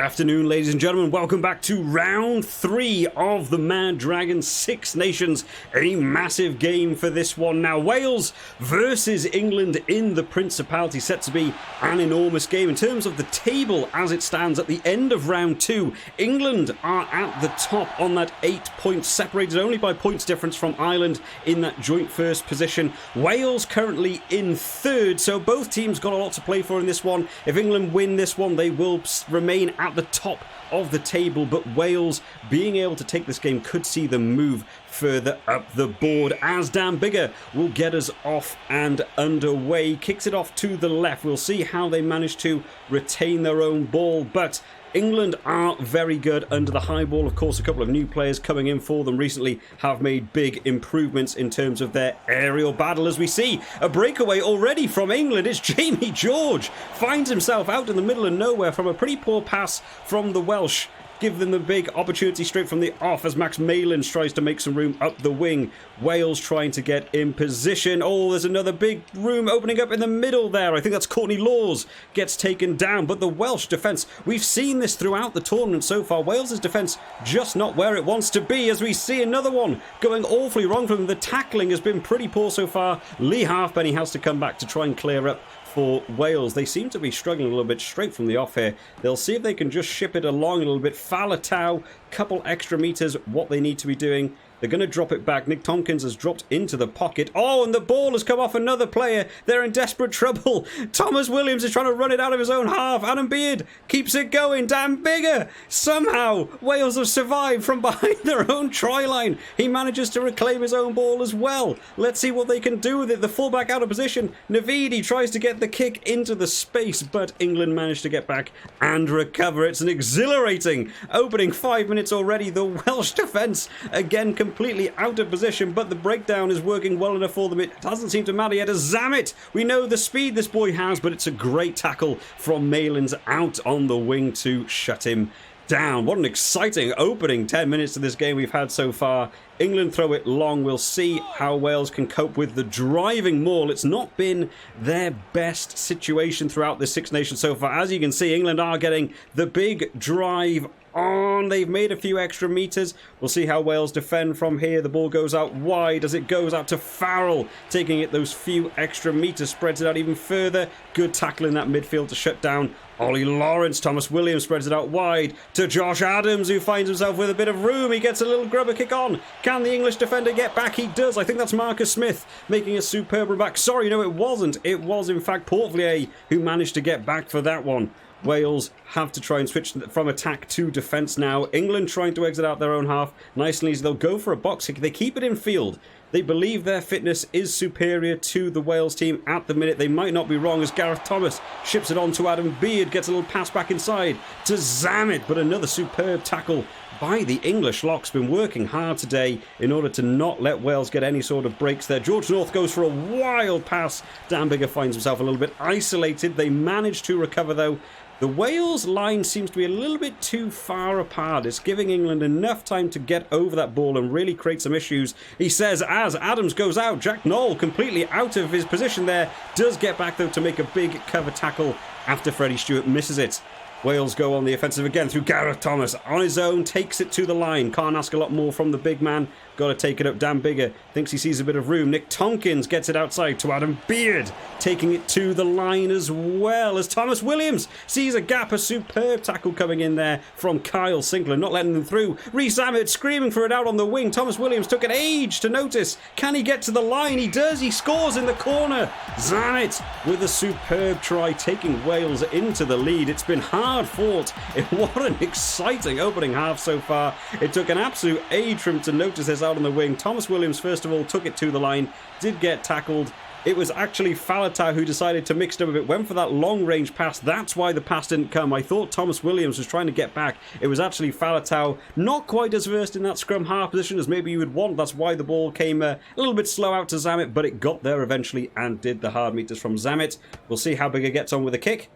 afternoon, ladies and gentlemen. Welcome back to round 3 of the Mad Dragon Six Nations. A massive game for this one. Now, Wales versus England in the Principality, set to be an enormous game. In terms of the table as it stands at the end of round 2, England are at the top on that 8 points, separated only by points difference from Ireland in that joint first position. Wales currently in 3rd, so both teams got a lot to play for in this one. If England win this one, they will remain at the top of the table, but Wales being able to take this game could see them move further up the board, as Dan Biggar will get us off and underway. Kicks it off to the left. We'll see how they manage to retain their own ball, but England are very good under the high ball. Of course, a couple of new players coming in for them recently have made big improvements in terms of their aerial battle. As we see a breakaway already from England, it's Jamie George finds himself out in the middle of nowhere from a pretty poor pass from the Welsh. Give them the big opportunity straight from the off as Max Malins tries to make some room up the wing. Wales trying to get in position. Oh, there's another big room opening up in the middle there. I think that's Courtney Laws gets taken down. But the Welsh defence, we've seen this throughout the tournament so far. Wales's defence just not where it wants to be, as we see another one going awfully wrong for them. The tackling has been pretty poor so far. Lee Halfpenny has to come back to try and clear up for Wales. They seem to be struggling a little bit straight from the off here. They'll see if they can just ship it along a little bit. Falatau, couple extra meters, what they need to be doing. They're going to drop it back. Nick Tompkins has dropped into the pocket. Oh, and the ball has come off another player. They're in desperate trouble. Thomas Williams is trying to run it out of his own half. Adam Beard keeps it going. Dan Biggar. Somehow, Wales have survived from behind their own try line. He manages to reclaim his own ball as well. Let's see what they can do with it. The fullback out of position. Navidi tries to get the kick into the space, but England managed to get back and recover. It's an exhilarating opening 5 minutes already. The Welsh defence, again, completely out of position, but the breakdown is working well enough for them. It doesn't seem to matter yet. As Zammit, we know the speed this boy has, but it's a great tackle from Malins out on the wing to shut him down. What an exciting opening 10 minutes to this game we've had so far. England throw it long. We'll see how Wales can cope with the driving maul. It's not been their best situation throughout the Six Nations so far. As you can see, England are getting the big drive on. They've made a few extra meters. We'll see how Wales defend from here. The ball goes out wide as it goes out to Farrell, taking it those few extra meters, spreads it out even further. Good tackle in that midfield to shut down Ollie Lawrence. Thomas Williams spreads it out wide to Josh Adams, who finds himself with a bit of room. He gets a little grubber kick on. Can the English defender get back? He does. I think that's Marcus Smith making a superb run back. Sorry, no, it wasn't. It was, in fact, Portelier who managed to get back for that one. Wales have to try and switch from attack to defence now. England trying to exit out their own half. Nice and easy. They'll go for a box kick. They keep it in field. They believe their fitness is superior to the Wales team at the minute. They might not be wrong, as Gareth Thomas ships it on to Adam Beard. Gets a little pass back inside to Zammit. But another superb tackle by the English locks. Been working hard today in order to not let Wales get any sort of breaks there. George North goes for a wild pass. Dan Biggar finds himself a little bit isolated. They manage to recover, though. The Wales line seems to be a little bit too far apart. It's giving England enough time to get over that ball and really create some issues. He says as Adams goes out, Jack Knoll completely out of his position there. Does get back, though, to make a big cover tackle after Freddie Stewart misses it. Wales go on the offensive again through Gareth Thomas. On his own, takes it to the line. Can't ask a lot more from the big man. Got to take it up. Dan Biggar thinks he sees a bit of room. Nick Tompkins gets it outside to Adam Beard, taking it to the line as well, as Thomas Williams sees a gap. A superb tackle coming in there from Kyle Sinclair, not letting them through. Rhys Zammit screaming for it out on the wing. Thomas Williams took an age to notice. Can he get to the line? He does. He scores in the corner. Zammit with a superb try, taking Wales into the lead. It's been hard fought. What an exciting opening half so far. It took an absolute age for him to notice this out on the wing. Thomas Williams, first of all, took it to the line, did get tackled. It was actually Falatau who decided to mix it up a bit, went for that long-range pass. That's why the pass didn't come. I thought Thomas Williams was trying to get back. It was actually Falatau, not quite as versed in that scrum half position as maybe you would want. That's why the ball came a little bit slow out to Zammit, but it got there eventually and did the hard meters from Zammit. We'll see how Biggar gets on with the kick.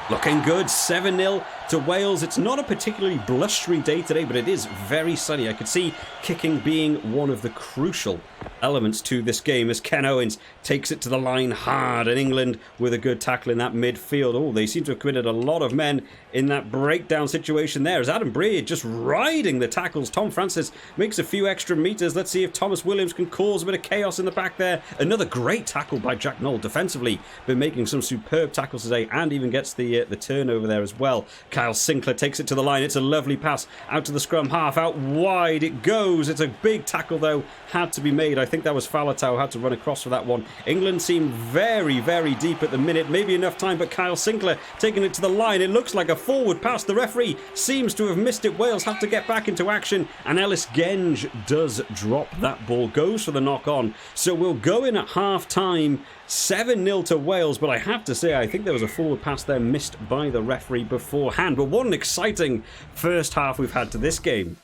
Looking good, 7-0 to Wales. It's not a particularly blustery day today, but it is very sunny. I could see kicking being one of the crucial elements to this game as Ken Owens takes it to the line hard, and England with a good tackle in that midfield. Oh, they seem to have committed a lot of men in that breakdown situation there as Adam Breed just riding the tackles. Tom Francis makes a few extra meters. Let's see if Thomas Williams can cause a bit of chaos in the back there. Another great tackle by Jack Knoll defensively, been making some superb tackles today and even gets the turnover there as well. Kyle Sinclair takes it to the line. It's a lovely pass out to the scrum half. Out wide it goes. It's a big tackle though. Had to be made. I think that was Falatau had to run across for that one. England seem very, very deep at the minute. Maybe enough time, but Kyle Sinclair taking it to the line. It looks like a forward pass. The referee seems to have missed it. Wales have to get back into action, and Ellis Genge does drop that ball. Goes for the knock on. So we'll go in at half time. 7-0 to Wales, but I have to say I think there was a forward pass there missed by the referee beforehand. But what an exciting first half we've had to this game.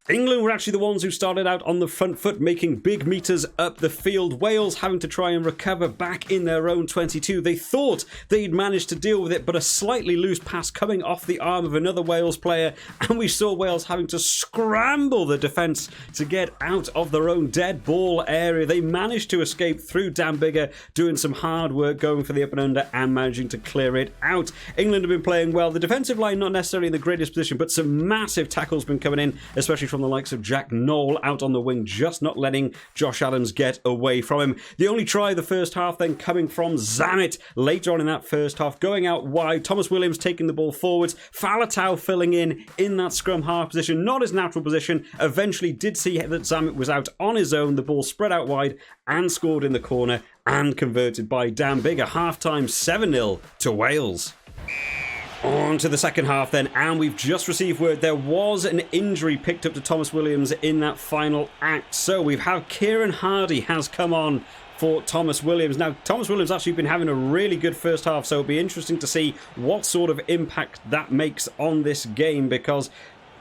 England were actually the ones who started out on the front foot, making big meters up the field. Wales having to try and recover back in their own 22. They thought they'd managed to deal with it, but a slightly loose pass coming off the arm of another Wales player, and we saw Wales having to scramble the defence to get out of their own dead ball area. They managed to escape through Dan Biggar, doing some hard work, going for the up and under, and managing to clear it out. England have been playing well. The defensive line not necessarily in the greatest position, but some massive tackles been coming in, especially from the likes of Jack Knoll out on the wing, just not letting Josh Adams get away from him. The only try of the first half then coming from Zammit later on in that first half, going out wide. Thomas Williams taking the ball forwards. Falatau filling in that scrum half position, not his natural position. Eventually did see that Zammit was out on his own. The ball spread out wide and scored in the corner and converted by Dan Biggar. Half-time 7-0 to Wales. On to the second half then, and we've just received word there was an injury picked up to Thomas Williams in that final act. So we've had Kieran Hardy has come on for Thomas Williams. Now, Thomas Williams actually been having a really good first half, so it'll be interesting to see what sort of impact that makes on this game, because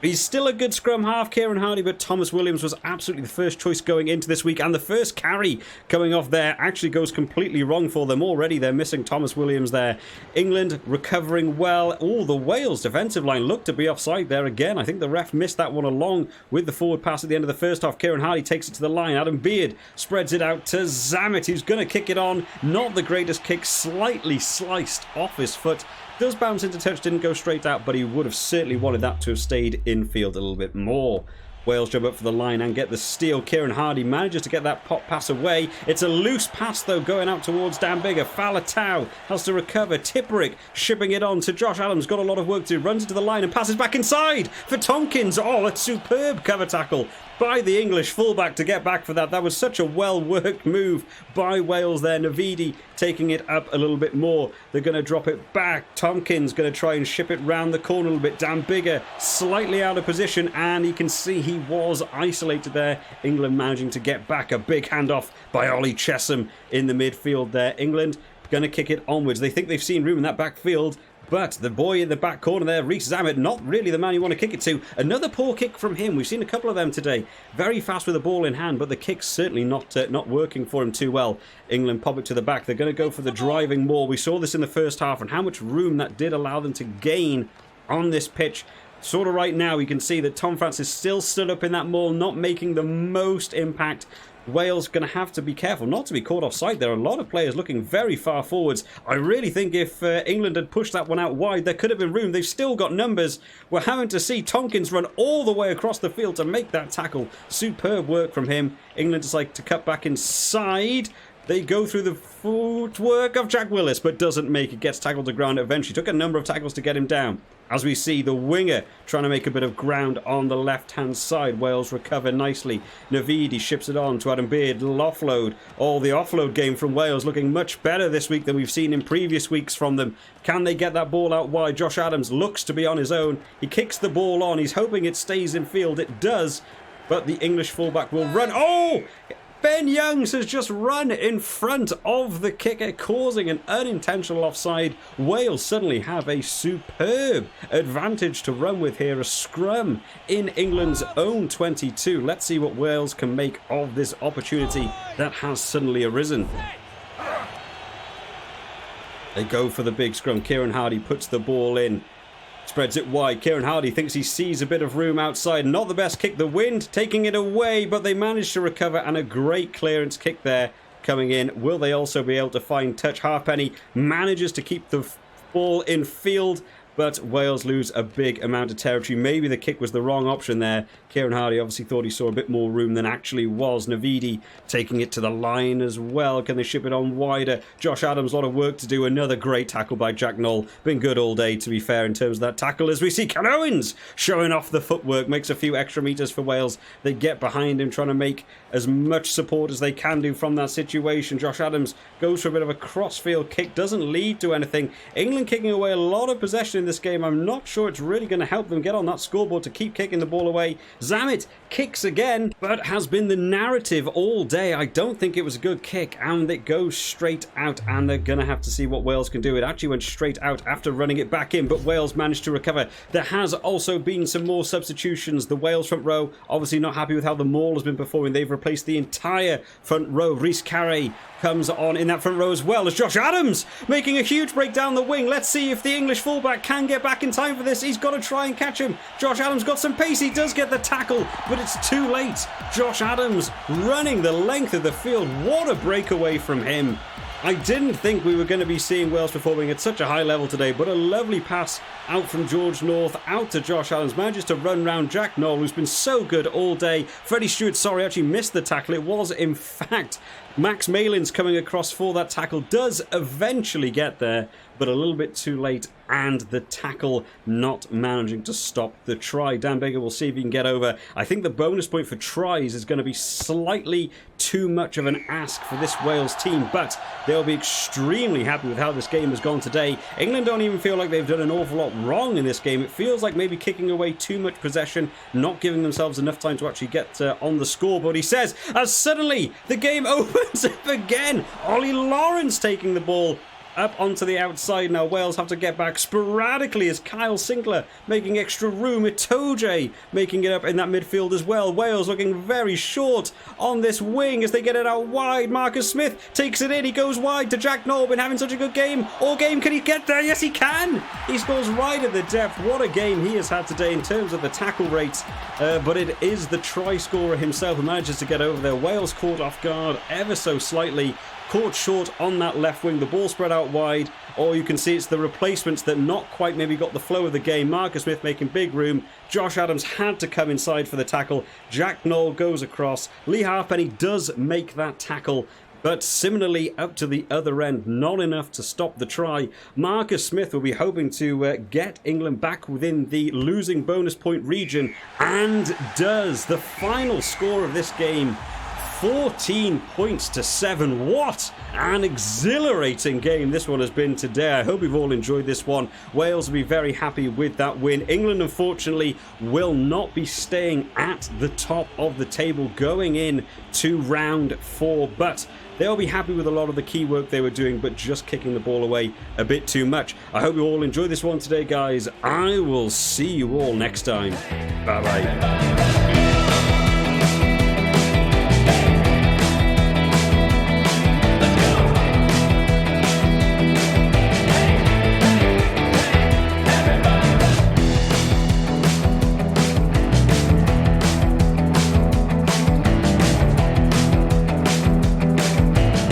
he's still a good scrum half, Kieran Hardy, but Thomas Williams was absolutely the first choice going into this week, and the first carry coming off there actually goes completely wrong for them. Already they're missing Thomas Williams there. England recovering well. Oh, the Wales defensive line looked to be offside there again. I think the ref missed that one along with the forward pass at the end of the first half. Kieran Hardy takes it to the line. Adam Beard spreads it out to Zammit, who's going to kick it on. Not the greatest kick, slightly sliced off his foot. Does bounce into touch, didn't go straight out, but he would have certainly wanted that to have stayed infield a little bit more. Wales jump up for the line and get the steal. Kieran Hardy manages to get that pop pass away. It's a loose pass though going out towards Dan Biggar. Falatau has to recover. Tipperick shipping it on to Josh Adams. Got a lot of work to do. Runs into the line and passes back inside for Tompkins. Oh, a superb cover tackle by the English fullback to get back for that. That was such a well-worked move by Wales there. Navidi taking it up a little bit more. They're going to drop it back. Tompkins going to try and ship it round the corner a little bit. Dan Biggar slightly out of position, and you can see he was isolated there. England managing to get back. A big handoff by Ollie Chesham in the midfield there. England going to kick it onwards. They think they've seen room in that backfield, but the boy in the back corner there, Reece Zammit, not really the man you want to kick it to. Another poor kick from him. We've seen a couple of them today. Very fast with the ball in hand, but the kick's certainly not working for him too well. England pop it to the back. They're going to go for the driving maul. We saw this in the first half and how much room that did allow them to gain on this pitch. Sort of right now, you can see that Tom Francis still stood up in that maul, not making the most impact. Wales going to have to be careful not to be caught offside. There are a lot of players looking very far forwards. I really think if England had pushed that one out wide, there could have been room. They've still got numbers. We're having to see Tompkins run all the way across the field to make that tackle. Superb work from him. England decide to cut back inside. They go through the footwork of Jack Willis, but doesn't make it. Gets tackled to ground eventually. Took a number of tackles to get him down. As we see the winger trying to make a bit of ground on the left-hand side. Wales recover nicely. Navidi ships it on to Adam Beard. Little offload. Oh, the offload game from Wales looking much better this week than we've seen in previous weeks from them. Can they get that ball out wide? Josh Adams looks to be on his own. He kicks the ball on. He's hoping it stays in field. It does. But the English fullback will run. Oh! Ben Youngs has just run in front of the kicker, causing an unintentional offside. Wales suddenly have a superb advantage to run with here. A scrum in England's own 22. Let's see what Wales can make of this opportunity that has suddenly arisen. They go for the big scrum. Kieran Hardy puts the ball in. Spreads it wide. Kieran Hardy thinks he sees a bit of room outside. Not the best kick. The wind taking it away, but they manage to recover, and a great clearance kick there coming in. Will they also be able to find touch? Halfpenny manages to keep the ball in field, but Wales lose a big amount of territory. Maybe the kick was the wrong option there. Kieran Hardy obviously thought he saw a bit more room than actually was. Navidi taking it to the line as well. Can they ship it on wider? Josh Adams, a lot of work to do. Another great tackle by Jack Knoll. Been good all day, to be fair, in terms of that tackle. As we see Ken Owens showing off the footwork. Makes a few extra meters for Wales. They get behind him, trying to make as much support as they can do from that situation. Josh Adams goes for a bit of a crossfield kick. Doesn't lead to anything. England kicking away a lot of possession in this game. I'm not sure it's really going to help them get on that scoreboard to keep kicking the ball away. Zammit kicks again, but has been the narrative all day. I don't think it was a good kick, and it goes straight out, and they're going to have to see what Wales can do. It actually went straight out after running it back in, but Wales managed to recover. There has also been some more substitutions. The Wales front row obviously not happy with how the maul has been performing. They've replaced the entire front row. Rhys Carey comes on in that front row as well as Josh Adams making a huge break down the wing. Let's see if the English fullback can get back in time for this. He's got to try and catch him. Josh Adams got some pace. He does get the tackle, but it's too late. Josh Adams running the length of the field. What a breakaway from him. I didn't think we were going to be seeing Wales performing at such a high level today, but a lovely pass out from George North, out to Josh Adams, manages to run round Jack Knoll, who's been so good all day. Freddie Stewart, sorry, actually missed the tackle. It was, in fact, Max Malins coming across for that tackle. Does eventually get there, but a little bit too late, and the tackle not managing to stop the try. Dan Bigger will see if he can get over. I think the bonus point for tries is going to be slightly too much of an ask for this Wales team, but they'll be extremely happy with how this game has gone today. England don't even feel like they've done an awful lot wrong in this game. It feels like maybe kicking away too much possession, not giving themselves enough time to actually get on the scoreboard. He says, as suddenly the game opens up again. Ollie Lawrence taking the ball up onto the outside. Now Wales have to get back sporadically as Kyle Sinclair making extra room. Itoje making it up in that midfield as well. Wales looking very short on this wing as they get it out wide. Marcus Smith takes it in. He goes wide to Jack Knoll. Been having such a good game all game. Can he get there? Yes, he can. He scores right at the depth. What a game he has had today in terms of the tackle rates. But it is the try scorer himself who manages to get over there. Wales caught off guard ever so slightly. Caught short on that left wing, the ball spread out wide, or you can see it's the replacements that not quite maybe got the flow of the game. Marcus Smith making big room. Josh Adams had to come inside for the tackle. Jack Knoll goes across. Lee Halfpenny does make that tackle, but similarly up to the other end, not enough to stop the try. Marcus Smith will be hoping to get England back within the losing bonus point region, and does. The final score of this game, 14 points to 7. What an exhilarating game this one has been today. I hope you've all enjoyed this one. Wales will be very happy with that win. England, unfortunately, will not be staying at the top of the table going in to round 4, but they'll be happy with a lot of the key work they were doing, but just kicking the ball away a bit too much. I hope you all enjoyed this one today, guys. I will see you all next time. Bye-bye.